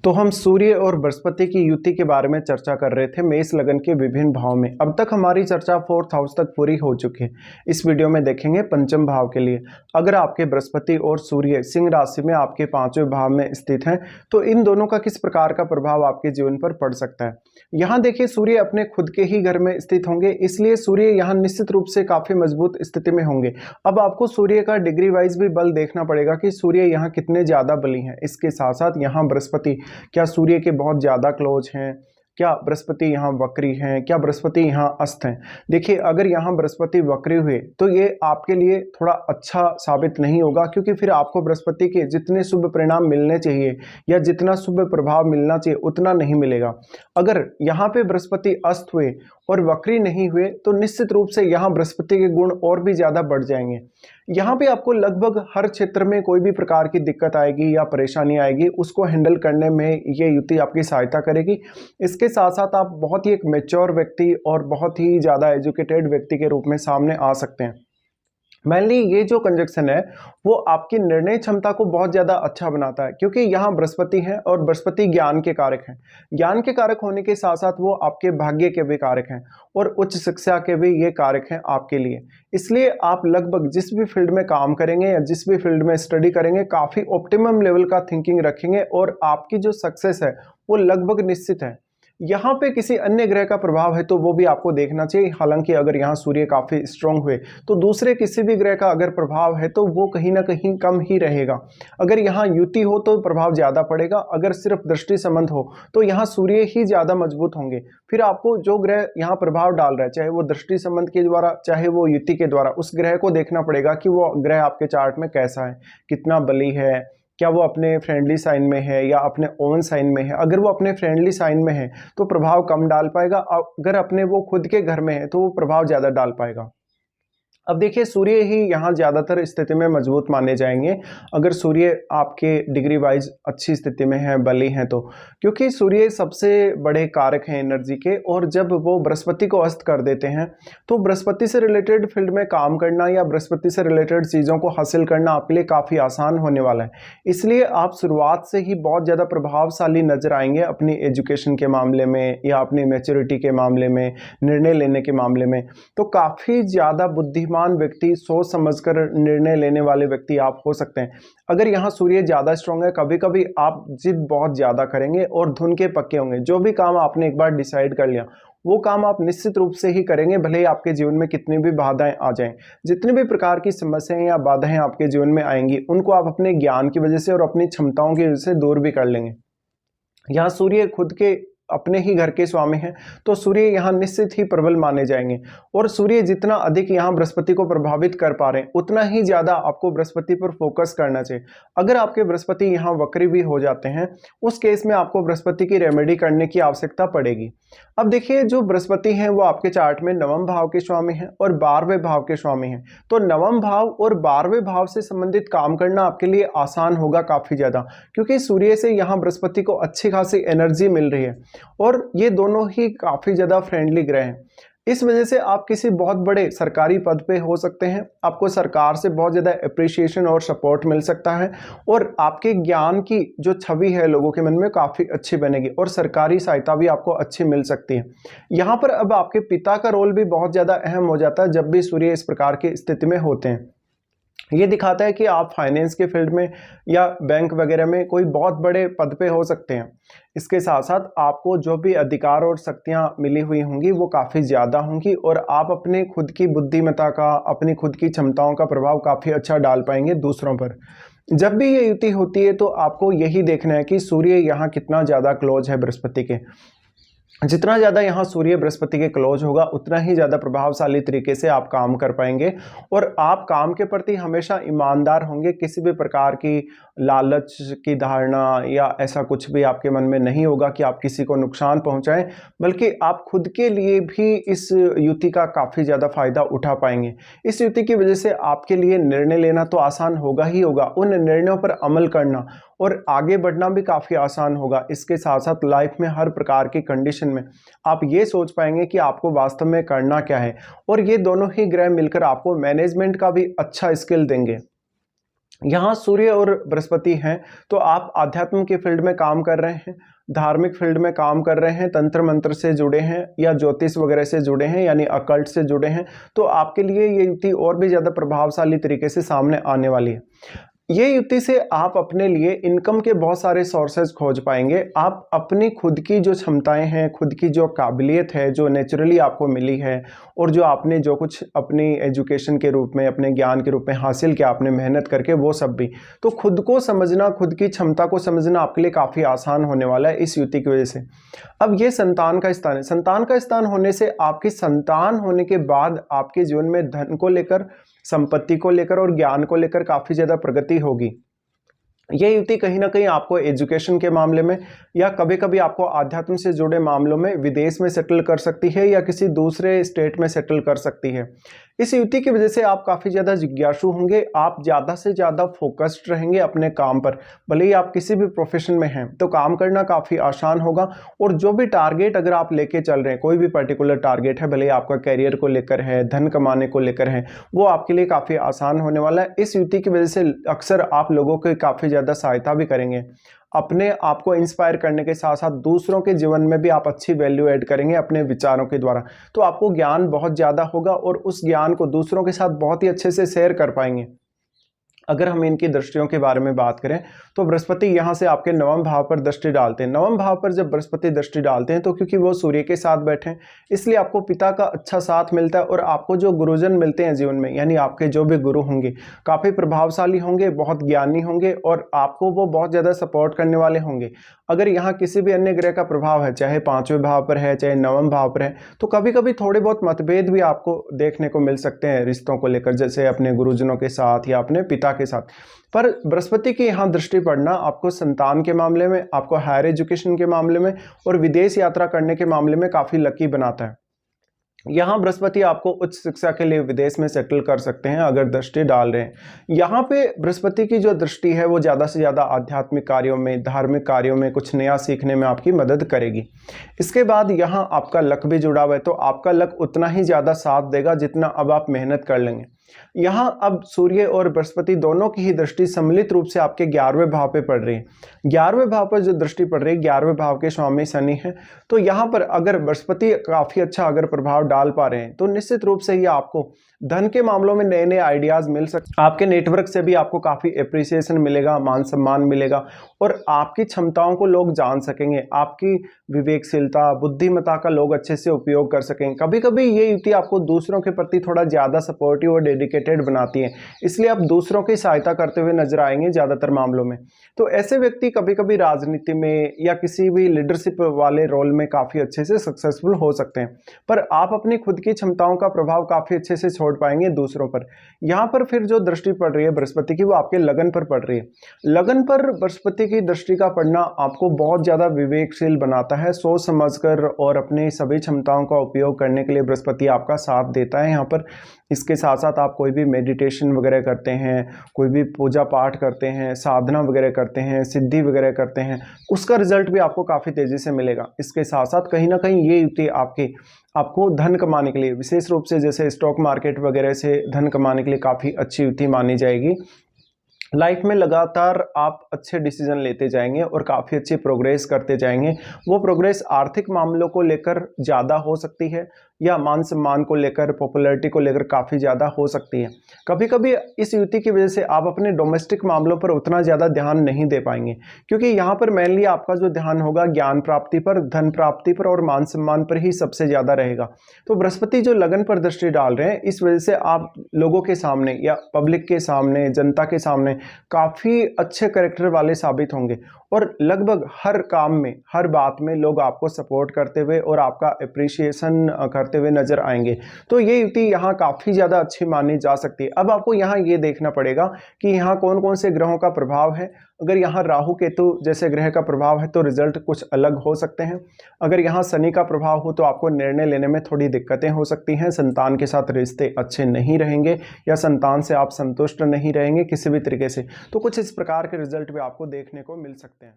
तो हम सूर्य और बृहस्पति की युति के बारे में चर्चा कर रहे थे मेष लगन के विभिन्न भाव में। अब तक हमारी चर्चा 4th हाउस तक पूरी हो चुकी है। इस वीडियो में देखेंगे पंचम भाव के लिए। अगर आपके बृहस्पति और सूर्य सिंह राशि में आपके 5वें भाव में स्थित हैं तो इन दोनों का किस प्रकार का प्रभाव आपके जीवन पर पड़ सकता है। यहाँ देखिए, सूर्य अपने खुद के ही घर में स्थित होंगे, इसलिए सूर्य यहाँ निश्चित रूप से काफी मजबूत स्थिति में होंगे। अब आपको सूर्य का डिग्री वाइज भी बल देखना पड़ेगा कि सूर्य यहाँ कितने ज्यादा बली हैं। इसके साथ साथ यहाँ बृहस्पति क्या सूर्य के बहुत ज्यादा क्लोज हैं, क्या बृहस्पति यहाँ वक्री हैं, क्या बृहस्पति यहाँ अस्त हैं। देखिए, अगर यहाँ बृहस्पति वक्री हुए तो ये आपके लिए थोड़ा अच्छा साबित नहीं होगा, क्योंकि फिर आपको बृहस्पति के जितने शुभ परिणाम मिलने चाहिए या जितना शुभ प्रभाव मिलना चाहिए उतना नहीं मिलेगा। अगर यहाँ पे बृहस्पति अस्त हुए और वक्री नहीं हुए तो निश्चित रूप से यहाँ बृहस्पति के गुण और भी ज्यादा बढ़ जाएंगे। यहाँ पे आपको लगभग हर क्षेत्र में कोई भी प्रकार की दिक्कत आएगी या परेशानी आएगी, उसको हैंडल करने में ये युति आपकी सहायता करेगी। इसके साथ साथ आप बहुत ही एक मैच्योर व्यक्ति और बहुत ही ज़्यादा एजुकेटेड व्यक्ति के रूप में सामने आ सकते हैं। मेनली ये जो कंजक्शन है वो आपकी निर्णय क्षमता को बहुत ज़्यादा अच्छा बनाता है, क्योंकि यहाँ बृहस्पति है और बृहस्पति ज्ञान के कारक हैं। ज्ञान के कारक होने के साथ साथ वो आपके भाग्य के भी कारक हैं और उच्च शिक्षा के भी ये कारक हैं आपके लिए। इसलिए आप लगभग जिस भी फील्ड में काम करेंगे या जिस भी फील्ड में स्टडी करेंगे काफ़ी ऑप्टिमम लेवल का थिंकिंग रखेंगे और आपकी जो सक्सेस है वो लगभग निश्चित है। यहाँ पे किसी अन्य ग्रह का प्रभाव है तो वो भी आपको देखना चाहिए। हालांकि अगर यहाँ सूर्य काफ़ी स्ट्रांग हुए तो दूसरे किसी भी ग्रह का अगर प्रभाव है तो वो कहीं ना कहीं कम ही रहेगा। अगर यहाँ युति हो तो प्रभाव ज़्यादा पड़ेगा, अगर सिर्फ दृष्टि संबंध हो तो यहाँ सूर्य ही ज़्यादा मजबूत होंगे। फिर आपको जो ग्रह यहाँ प्रभाव डाल रहा है, चाहे वो दृष्टि संबंध के द्वारा चाहे वो युति के द्वारा, उस ग्रह को देखना पड़ेगा कि वो ग्रह आपके चार्ट में कैसा है, कितना बली है, क्या वो अपने फ्रेंडली साइन में है या अपने ओवन साइन में है। अगर वो अपने फ्रेंडली साइन में है तो प्रभाव कम डाल पाएगा, अगर अपने वो खुद के घर में है तो वो प्रभाव ज़्यादा डाल पाएगा। अब देखिए, सूर्य ही यहाँ ज़्यादातर स्थिति में मजबूत माने जाएंगे अगर सूर्य आपके डिग्री वाइज अच्छी स्थिति में है, बली हैं तो, क्योंकि सूर्य सबसे बड़े कारक हैं एनर्जी के। और जब वो बृहस्पति को अस्त कर देते हैं तो बृहस्पति से रिलेटेड फील्ड में काम करना या बृहस्पति से रिलेटेड चीज़ों को हासिल करना आपके लिए काफ़ी आसान होने वाला है। इसलिए आप शुरुआत से ही बहुत ज़्यादा प्रभावशाली नजर आएंगे अपनी एजुकेशन के मामले में या अपनी मैच्योरिटी के मामले में, निर्णय लेने के मामले में। तो काफ़ी ज़्यादा बुद्धिमान व्यक्ति, सोच समझकर निर्णय लेने वाले व्यक्ति आप हो सकते हैं। अगर यहाँ सूर्य ज्यादा स्ट्रांग है, कभी कभी आप जिद बहुत ज्यादा करेंगे और धुन के पक्के होंगे। जो भी काम आपने एक बार डिसाइड कर लिया वो काम आप निश्चित रूप से ही करेंगे, भले ही आपके जीवन में कितनी भी बाधाएं आ जाएं। जितनी भी प्रकार की समस्याएं या बाधाएं आपके जीवन में आएंगी उनको आप अपने ज्ञान की वजह से और अपनी क्षमताओं की वजह से दूर भी कर लेंगे। यहाँ सूर्य खुद के अपने ही घर के स्वामी हैं तो सूर्य यहाँ निश्चित ही प्रबल माने जाएंगे। और सूर्य जितना अधिक यहाँ बृहस्पति को प्रभावित कर पा रहे हैं उतना ही ज्यादा आपको बृहस्पति पर फोकस करना चाहिए। अगर आपके बृहस्पति यहाँ वक्री भी हो जाते हैं उस केस में आपको बृहस्पति की रेमेडी करने की आवश्यकता पड़ेगी। अब देखिए, जो बृहस्पति हैं वो आपके चार्ट में 9वें भाव के स्वामी हैं और 12वें भाव के स्वामी हैं। तो 9वें भाव और 12वें भाव से संबंधित काम करना आपके लिए आसान होगा काफी ज्यादा, क्योंकि सूर्य से यहाँ बृहस्पति को अच्छी खासी एनर्जी मिल रही है और ये दोनों ही काफी ज्यादा फ्रेंडली ग्रह हैं। इस वजह से आप किसी बहुत बड़े सरकारी पद पे हो सकते हैं, आपको सरकार से बहुत ज़्यादा अप्रिसिएशन और सपोर्ट मिल सकता है और आपके ज्ञान की जो छवि है लोगों के मन में काफ़ी अच्छी बनेगी और सरकारी सहायता भी आपको अच्छी मिल सकती है। यहाँ पर अब आपके पिता का रोल भी बहुत ज़्यादा अहम हो जाता है जब भी सूर्य इस प्रकार की स्थिति में होते हैं। ये दिखाता है कि आप फाइनेंस के फील्ड में या बैंक वगैरह में कोई बहुत बड़े पद पे हो सकते हैं। इसके साथ साथ आपको जो भी अधिकार और शक्तियां मिली हुई होंगी वो काफ़ी ज़्यादा होंगी और आप अपने खुद की बुद्धिमत्ता का, अपनी खुद की क्षमताओं का प्रभाव काफ़ी अच्छा डाल पाएंगे दूसरों पर। जब भी ये युति होती है तो आपको यही देखना है कि सूर्य यहाँ कितना ज़्यादा क्लोज है बृहस्पति के। जितना ज़्यादा यहाँ सूर्य बृहस्पति के क्लोज होगा उतना ही ज़्यादा प्रभावशाली तरीके से आप काम कर पाएंगे और आप काम के प्रति हमेशा ईमानदार होंगे। किसी भी प्रकार की लालच की धारणा या ऐसा कुछ भी आपके मन में नहीं होगा कि आप किसी को नुकसान पहुंचाएं, बल्कि आप खुद के लिए भी इस युति का काफ़ी ज़्यादा फायदा उठा पाएंगे। इस युति की वजह से आपके लिए निर्णय लेना तो आसान होगा ही होगा, उन निर्णयों पर अमल करना और आगे बढ़ना भी काफ़ी आसान होगा। इसके साथ साथ लाइफ में हर प्रकार की कंडीशन में आप ये सोच पाएंगे कि आपको वास्तव में करना क्या है और ये दोनों ही ग्रह मिलकर आपको मैनेजमेंट का भी अच्छा स्किल देंगे। यहाँ सूर्य और बृहस्पति हैं, तो आप आध्यात्म के फील्ड में काम कर रहे हैं, धार्मिक फील्ड में काम कर रहे हैं, तंत्र मंत्र से जुड़े हैं या ज्योतिष वगैरह से जुड़े हैं यानी अकल्ट से जुड़े हैं, तो आपके लिए ये युति और भी ज़्यादा प्रभावशाली तरीके से सामने आने वाली है। ये युति से आप अपने लिए इनकम के बहुत सारे सोर्सेज खोज पाएंगे। आप अपनी खुद की जो क्षमताएं हैं, खुद की जो काबिलियत है जो नेचुरली आपको मिली है, और जो आपने जो कुछ अपनी एजुकेशन के रूप में, अपने ज्ञान के रूप में हासिल किया आपने मेहनत करके, वो सब भी, तो खुद को समझना, खुद की क्षमता को समझना आपके लिए काफ़ी आसान होने वाला है इस युति की वजह से। अब ये संतान का स्थान है। संतान का स्थान होने से आपकी संतान होने के बाद आपके जीवन में धन को लेकर, संपत्ति को लेकर और ज्ञान को लेकर काफ़ी ज़्यादा प्रगति होगी। ये युति कहीं ना कहीं आपको एजुकेशन के मामले में या कभी कभी आपको आध्यात्म से जुड़े मामलों में विदेश में सेटल कर सकती है या किसी दूसरे स्टेट में सेटल कर सकती है। इस युति की वजह से आप काफ़ी ज़्यादा जिज्ञासु होंगे, आप ज़्यादा से ज़्यादा फोकस्ड रहेंगे अपने काम पर। भले ही आप किसी भी प्रोफेशन में हैं तो काम करना काफ़ी आसान होगा, और जो भी टारगेट अगर आप लेके चल रहे हैं, कोई भी पर्टिकुलर टारगेट है, भले ही आपका करियर को लेकर है, धन कमाने को लेकर है, वो आपके लिए काफ़ी आसान होने वाला है। इस युति की वजह से अक्सर आप लोगों की काफ़ी ज़्यादा सहायता भी करेंगे। अपने आप को इंस्पायर करने के साथ साथ दूसरों के जीवन में भी आप अच्छी वैल्यू ऐड करेंगे अपने विचारों के द्वारा। तो आपको ज्ञान बहुत ज़्यादा होगा और उस ज्ञान को दूसरों के साथ बहुत ही अच्छे से शेयर कर पाएंगे। अगर हम इनकी दृष्टियों के बारे में बात करें तो बृहस्पति यहाँ से आपके नवम भाव पर दृष्टि डालते हैं। नवम भाव पर जब बृहस्पति दृष्टि डालते हैं तो क्योंकि वो सूर्य के साथ बैठे हैं, इसलिए आपको पिता का अच्छा साथ मिलता है, और आपको जो गुरुजन मिलते हैं जीवन में, यानी आपके जो भी गुरु होंगे काफ़ी प्रभावशाली होंगे, बहुत ज्ञानी होंगे, और आपको वो बहुत ज़्यादा सपोर्ट करने वाले होंगे। अगर यहाँ किसी भी अन्य ग्रह का प्रभाव है, चाहे 5वें भाव पर है, चाहे नवम भाव पर है, तो कभी कभी थोड़े बहुत मतभेद भी आपको देखने को मिल सकते हैं रिश्तों को लेकर, जैसे अपने गुरुजनों के साथ या अपने पिता के साथ। पर बृहस्पति की यहाँ दृष्टि पड़ना आपको संतान के मामले में, आपको हायर एजुकेशन के मामले में और विदेश यात्रा करने के मामले में काफ़ी लकी बनाता है। यहाँ बृहस्पति आपको उच्च शिक्षा के लिए विदेश में सेटल कर सकते हैं अगर दृष्टि डाल रहे हैं। यहाँ पे बृहस्पति की जो दृष्टि है वो ज़्यादा से ज़्यादा आध्यात्मिक कार्यों में, धार्मिक कार्यों में कुछ नया सीखने में आपकी मदद करेगी। इसके बाद यहाँ आपका लक भी जुड़ा हुआ है, तो आपका लक उतना ही ज़्यादा साथ देगा जितना अब आप मेहनत कर लेंगे। यहाँ अब सूर्य और बृहस्पति दोनों की ही दृष्टि सम्मिलित रूप से आपके 11वें भाव पे पड़ रही है। 11वें भाव पर जो दृष्टि पड़ रही है, 11वें भाव के स्वामी शनि है, तो यहाँ पर अगर बृहस्पति काफ़ी अच्छा अगर प्रभाव डाल पा रहे हैं तो निश्चित रूप से ही आपको धन के मामलों में नए नए आइडियाज़ मिल सकते, आपके नेटवर्क से भी आपको काफ़ी एप्रिसिएशन मिलेगा, मान सम्मान मिलेगा, और आपकी क्षमताओं को लोग जान सकेंगे, आपकी विवेकशीलता, बुद्धिमत्ता का लोग अच्छे से उपयोग कर सकेंगे। कभी कभी ये युति आपको दूसरों के प्रति थोड़ा ज़्यादा सपोर्टिव और डेडिकेटेड बनाती है, इसलिए आप दूसरों की सहायता करते हुए नजर आएंगे ज़्यादातर मामलों में। तो ऐसे व्यक्ति कभी कभी राजनीति में या किसी भी लीडरशिप वाले रोल में काफ़ी अच्छे से सक्सेसफुल हो सकते हैं, पर आप अपनी खुद की क्षमताओं का प्रभाव काफ़ी अच्छे से छोड़ पाएंगे दूसरों पर। यहाँ पर फिर जो दृष्टि पड़ रही है बृहस्पति की, वो आपके लगन पर पड़ रही है। लगन पर बृहस्पति की दृष्टि का पड़ना आपको बहुत ज़्यादा विवेकशील बनाता है, सोच समझकर और अपनी सभी क्षमताओं का उपयोग करने के लिए बृहस्पति आपका साथ देता है यहाँ पर। इसके साथ साथ आप कोई भी मेडिटेशन वगैरह करते हैं, कोई भी पूजा पाठ करते हैं, साधना वगैरह करते हैं, सिद्धि वगैरह करते हैं, उसका रिजल्ट भी आपको काफ़ी तेज़ी से मिलेगा। इसके साथ साथ कहीं ना कहीं ये युति आपको धन कमाने के लिए, विशेष रूप से जैसे स्टॉक मार्केट वगैरह से धन कमाने के लिए काफ़ी अच्छी युति मानी जाएगी। लाइफ में लगातार आप अच्छे डिसीजन लेते जाएंगे और काफ़ी अच्छी प्रोग्रेस करते जाएंगे। वो प्रोग्रेस आर्थिक मामलों को लेकर ज़्यादा हो सकती है या मान सम्मान को लेकर, पॉपुलैरिटी को लेकर काफ़ी ज़्यादा हो सकती है। कभी कभी इस युति की वजह से आप अपने डोमेस्टिक मामलों पर उतना ज़्यादा ध्यान नहीं दे पाएंगे, क्योंकि यहाँ पर मेनली आपका जो ध्यान होगा ज्ञान प्राप्ति पर, धन प्राप्ति पर और मान सम्मान पर ही सबसे ज़्यादा रहेगा। तो बृहस्पति जो लगन पर दृष्टि डाल रहे हैं, इस वजह से आप लोगों के सामने या पब्लिक के सामने, जनता के सामने काफ़ी अच्छे कैरेक्टर वाले साबित होंगे, और लगभग हर काम में, हर बात में लोग आपको सपोर्ट करते हुए और आपका अप्रिसिएशन करते हुए नजर आएंगे। तो ये युति यहाँ काफ़ी ज़्यादा अच्छी मानी जा सकती है। अब आपको यहाँ ये देखना पड़ेगा कि यहाँ कौन कौन से ग्रहों का प्रभाव है। अगर यहाँ राहु केतु जैसे ग्रह का प्रभाव है तो रिजल्ट कुछ अलग हो सकते हैं। अगर यहाँ शनि का प्रभाव हो तो आपको निर्णय लेने में थोड़ी दिक्कतें हो सकती हैं, संतान के साथ रिश्ते अच्छे नहीं रहेंगे या संतान से आप संतुष्ट नहीं रहेंगे किसी भी तरीके से। तो कुछ इस प्रकार के रिजल्ट भी आपको देखने को मिल सकते हैं।